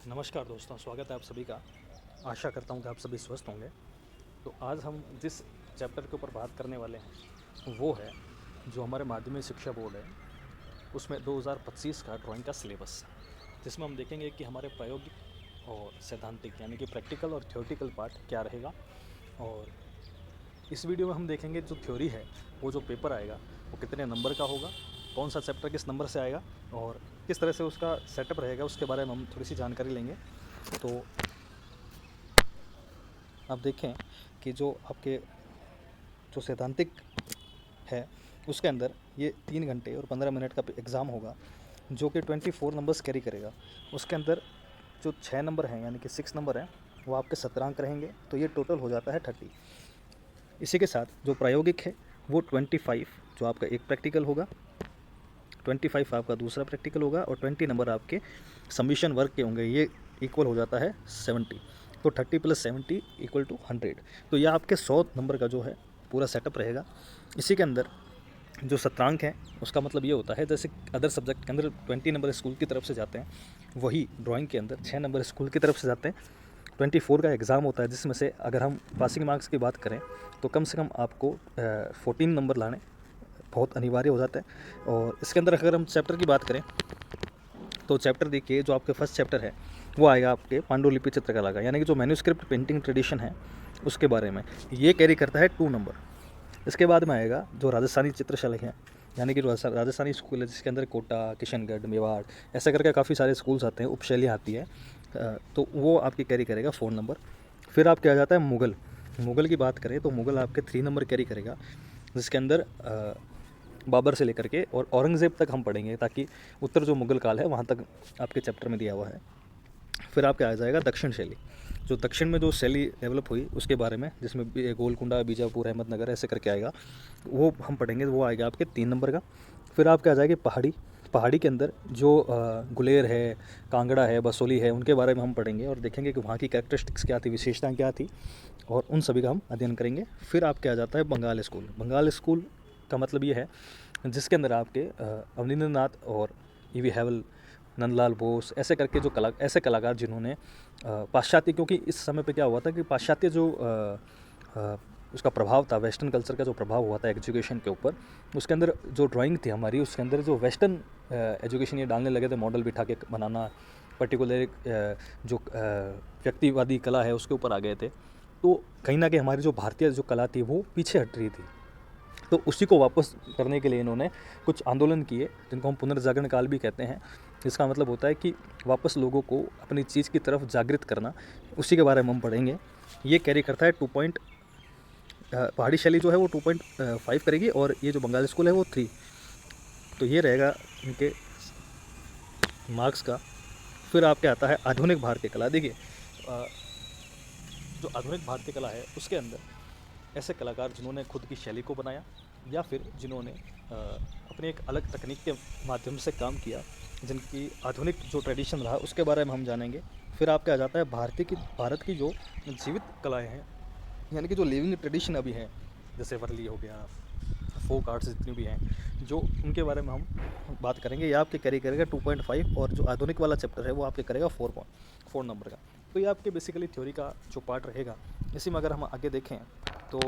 नमस्कार दोस्तों, स्वागत है आप सभी का। आशा करता हूँ कि आप सभी स्वस्थ होंगे। तो आज हम जिस चैप्टर के ऊपर बात करने वाले हैं वो है जो हमारे माध्यमिक शिक्षा बोर्ड है उसमें 2025 का ड्राइंग का सिलेबस, जिसमें हम देखेंगे कि हमारे प्रायोगिक और सैद्धांतिक यानी कि प्रैक्टिकल और थ्योरेटिकल पार्ट क्या रहेगा। और इस वीडियो में हम देखेंगे जो थ्योरी है वो जो पेपर आएगा वो कितने नंबर का होगा, कौन सा चैप्टर किस नंबर से आएगा और किस तरह से उसका सेटअप रहेगा, उसके बारे में हम थोड़ी सी जानकारी लेंगे। तो आप देखें कि जो आपके जो सैद्धांतिक है उसके अंदर ये 3 घंटे और 15 मिनट का एग्ज़ाम होगा जो कि 24 नंबर्स कैरी करेगा। उसके अंदर जो 6 नंबर हैं यानी कि 6 नंबर हैं वो आपके 17 अंक रहेंगे, तो ये टोटल हो जाता है 30। इसी के साथ जो प्रायोगिक है वो 25 जो आपका एक प्रैक्टिकल होगा, 25 आपका दूसरा प्रैक्टिकल होगा और 20 नंबर आपके सबमिशन वर्क के होंगे। ये इक्वल हो जाता है 70। तो 30 + 70 = 100। तो यह आपके 100 नंबर का जो है पूरा सेटअप रहेगा। इसी के अंदर जो शतरांक है उसका मतलब ये होता है जैसे अदर सब्जेक्ट के अंदर 20 नंबर स्कूल की तरफ से जाते हैं, वही ड्राइंग के अंदर 6 नंबर स्कूल की तरफ से जाते हैं। 24 का एग्ज़ाम होता है जिसमें से अगर हम पासिंग मार्क्स की बात करें तो कम से कम आपको 14 नंबर लाने बहुत अनिवार्य हो जाता है। और इसके अंदर अगर हम चैप्टर की बात करें तो चैप्टर देखिए, जो आपके फर्स्ट चैप्टर है वो आएगा आपके पांडुलिपि चित्रकला का, यानी कि जो मैन्युस्क्रिप्ट पेंटिंग ट्रेडिशन है उसके बारे में। ये कैरी करता है 2 नंबर। इसके बाद में आएगा जो राजस्थानी चित्रशैली है, यानी कि राजस्थानी स्कूल है जिसके अंदर कोटा, किशनगढ़, मेवाड़ ऐसे करके काफ़ी सारे स्कूल्स आते हैं, उपशैली आती है। तो वो आपकी कैरी करेगा 4 नंबर। फिर आपके आ जाता है मुग़ल। मुग़ल की बात करें तो मुग़ल आपके 3 नंबर कैरी करेगा, जिसके अंदर बाबर से लेकर के और औरंगज़ेब तक हम पढ़ेंगे, ताकि उत्तर जो मुग़ल काल है वहाँ तक आपके चैप्टर में दिया हुआ है। फिर आपके आ जाएगा दक्षिण शैली, जो दक्षिण में जो शैली डेवलप हुई उसके बारे में, जिसमें गोलकुंडा, बीजापुर, अहमदनगर ऐसे करके आएगा, वो हम पढ़ेंगे। वो आएगा आपके 3 नंबर का। फिर आपके आ जाएगी पहाड़ी। पहाड़ी के अंदर जो गुलेर है, कांगड़ा है, बसोली है, उनके बारे में हम पढ़ेंगे और देखेंगे कि वहाँ की कैरेक्टरिस्टिक्स क्या थी, विशेषताएँ क्या थी, और उन सभी का हम अध्ययन करेंगे। फिर आपके आ जाता है बंगाल स्कूल। बंगाल स्कूल का मतलब ये है जिसके अंदर आपके अवनींद्र नाथ और ई.वी. हैवल, नंदलाल बोस ऐसे करके जो ऐसे कलाकार जिन्होंने पाश्चात्य, क्योंकि इस समय पे क्या हुआ था कि पाश्चात्य जो उसका प्रभाव था, वेस्टर्न कल्चर का जो प्रभाव हुआ था एजुकेशन के ऊपर, उसके अंदर जो ड्राइंग थी हमारी उसके अंदर जो वेस्टर्न एजुकेशन ये डालने लगे थे, मॉडल बिठा के बनाना, पर्टिकुलर जो व्यक्तिवादी कला है उसके ऊपर आ गए थे। तो कहीं ना कहीं हमारी जो भारतीय जो कला थी वो पीछे हट रही थी। तो उसी को वापस करने के लिए इन्होंने कुछ आंदोलन किए जिनको हम पुनर्जागरण काल भी कहते हैं। इसका मतलब होता है कि वापस लोगों को अपनी चीज़ की तरफ जागृत करना, उसी के बारे में हम पढ़ेंगे। ये कैरी करता है 2 पॉइंट। पहाड़ी शैली जो है वो 2.5 करेगी और ये जो बंगाली स्कूल है वो 3। तो ये रहेगा इनके मार्क्स का। फिर आपके आता है आधुनिक भारतीय कला। देखिए जो आधुनिक भारतीय कला है उसके अंदर ऐसे कलाकार जिन्होंने खुद की शैली को बनाया या फिर जिन्होंने अपने एक अलग तकनीक के माध्यम से काम किया, जिनकी आधुनिक जो ट्रेडिशन रहा उसके बारे में हम जानेंगे। फिर आपके आ जाता है भारत की जो जीवित कलाएं हैं, यानी कि जो लिविंग ट्रेडिशन अभी हैं, जैसे वर्ली हो गया, फोक आर्ट्स जितनी भी हैं, जो उनके बारे में हम बात करेंगे। ये आपके कैरी करेगा 2.5 और जो आधुनिक वाला चैप्टर है वो आपके करेगा 4 नंबर का। तो ये आपके बेसिकली थ्योरी का जो पार्ट रहेगा। इसी में अगर हम आगे देखें तो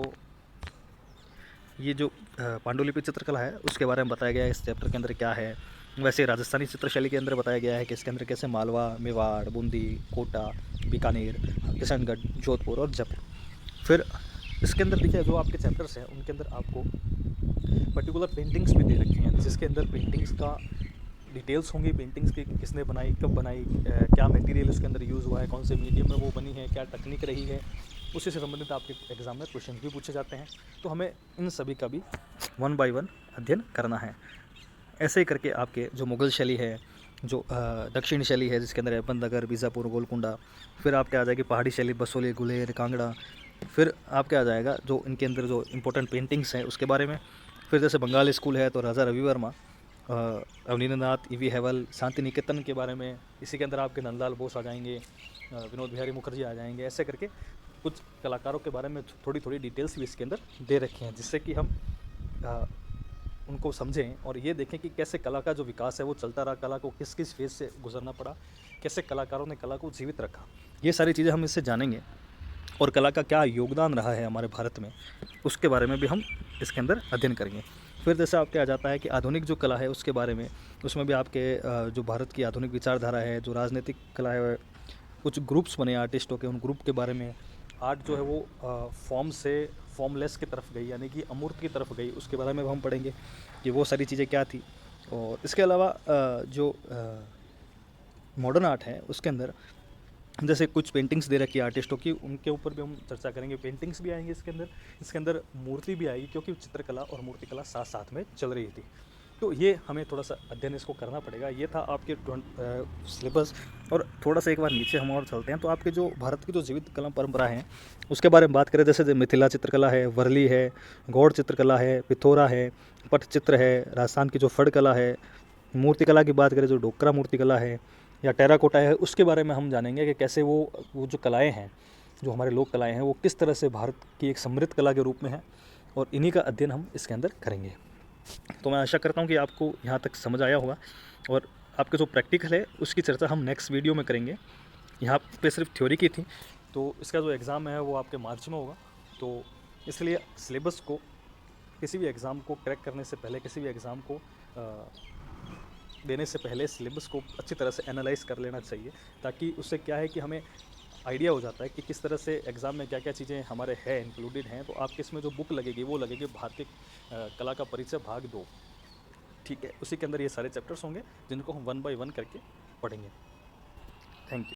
ये जो पांडुलिपि चित्रकला है उसके बारे में बताया गया है इस चैप्टर के अंदर क्या है। वैसे राजस्थानी चित्रशैली के अंदर बताया गया है कि इसके अंदर कैसे मालवा, मेवाड़, बूंदी, कोटा, बीकानेर, किशनगढ़, जोधपुर और जयपुर। फिर इसके अंदर देखिए जो आपके चैप्टर्स हैं उनके अंदर आपको पर्टिकुलर पेंटिंग्स भी दे रखी हैं, जिसके अंदर पेंटिंग्स का डिटेल्स होंगी, पेंटिंग्स की किसने बनाई, कब बनाई, क्या मटेरियल उसके अंदर यूज़ हुआ है, कौन से मीडियम में वो बनी है, क्या टेक्निक रही है, उसी से संबंधित आपके एग्ज़ाम में क्वेश्चन भी पूछे जाते हैं। तो हमें इन सभी का भी 1 बाय 1 अध्ययन करना है। ऐसे ही करके आपके जो मुग़ल शैली है, जो दक्षिण शैली है जिसके अंदर अहमदनगर, बीजापुर, गोलकुंडा, फिर आपके आ जाएगी पहाड़ी शैली, बसोली, गुलेर, कांगड़ा। फिर आपके आ जाएगा जो इनके अंदर जो इम्पोर्टेंट पेंटिंग्स हैं उसके बारे में। फिर जैसे बंगाल स्कूल है तो राजा रवि वर्मा, अवनींद्र नाथ, ई.वी. हैवल, शांति निकेतन के बारे में। इसी के अंदर आपके नंदलाल बोस आ जाएंगे, विनोद बिहारी मुखर्जी आ जाएंगे। ऐसे करके कुछ कलाकारों के बारे में थोड़ी थोड़ी डिटेल्स भी इसके अंदर दे रखी हैं, जिससे कि हम उनको समझें और ये देखें कि कैसे कला का जो विकास है वो चलता रहा, कला को किस किस फेज़ से गुजरना पड़ा, कैसे कलाकारों ने कला को जीवित रखा। ये सारी चीज़ें हम इससे जानेंगे और कला का क्या योगदान रहा है हमारे भारत में, उसके बारे में भी हम इसके अंदर अध्ययन करेंगे। फिर जैसे आपके आ जाता है कि आधुनिक जो कला है उसके बारे में, उसमें भी आपके जो भारत की आधुनिक विचारधारा है, जो राजनीतिक कला है, कुछ ग्रुप्स बने आर्टिस्टों के, उन ग्रुप के बारे में। आर्ट जो है वो फॉर्म से फॉर्मलेस की तरफ गई, यानी कि अमूर्त की तरफ गई, उसके बारे में भी हम पढ़ेंगे कि वो सारी चीज़ें क्या थी। और इसके अलावा जो मॉडर्न आर्ट है उसके अंदर जैसे कुछ पेंटिंग्स दे रखी है आर्टिस्टों की, उनके ऊपर भी हम चर्चा करेंगे। पेंटिंग्स भी आएंगे इसके अंदर मूर्ति भी आएगी, क्योंकि चित्रकला और मूर्तिकला साथ साथ में चल रही थी। तो ये हमें थोड़ा सा अध्ययन इसको करना पड़ेगा। ये था आपके सिलेबस। और थोड़ा सा एक बार नीचे हम और चलते हैं तो आपके जो भारत की जो जीवित कला परंपरा है उसके बारे में बात करें, जैसे मिथिला चित्रकला है, वर्ली है, गौड़ चित्रकला है, पिथौरा है, पटचित्र है, राजस्थान की जो फड़ कला है, मूर्तिकला की बात करें जो डोकरा मूर्तिकला है या टेराकोटा है, उसके बारे में हम जानेंगे कि कैसे वो जो कलाएँ हैं, जो हमारे लोक कलाएँ हैं, वो किस तरह से भारत की एक समृद्ध कला के रूप में है, और इन्हीं का अध्ययन हम इसके अंदर करेंगे। तो मैं आशा करता हूँ कि आपको यहाँ तक समझ आया होगा, और आपके जो प्रैक्टिकल है उसकी चर्चा हम नेक्स्ट वीडियो में करेंगे। यहाँ पे सिर्फ थ्योरी की थी, तो इसका जो एग्ज़ाम है वो आपके मार्च में होगा। तो इसलिए सिलेबस को, किसी भी एग्ज़ाम को क्रैक करने से पहले, किसी भी एग्ज़ाम को देने से पहले सिलेबस को अच्छी तरह से एनालाइज कर लेना चाहिए, ताकि उससे क्या है कि हमें आइडिया हो जाता है कि किस तरह से एग्ज़ाम में क्या क्या चीज़ें हमारे हैं इंक्लूडेड हैं। तो आपके इसमें जो बुक लगेगी वो लगेगी भारतीय कला का परिचय भाग 2, ठीक है। उसी के अंदर ये सारे चैप्टर्स होंगे जिनको हम 1 बाय 1 करके पढ़ेंगे। Thank you.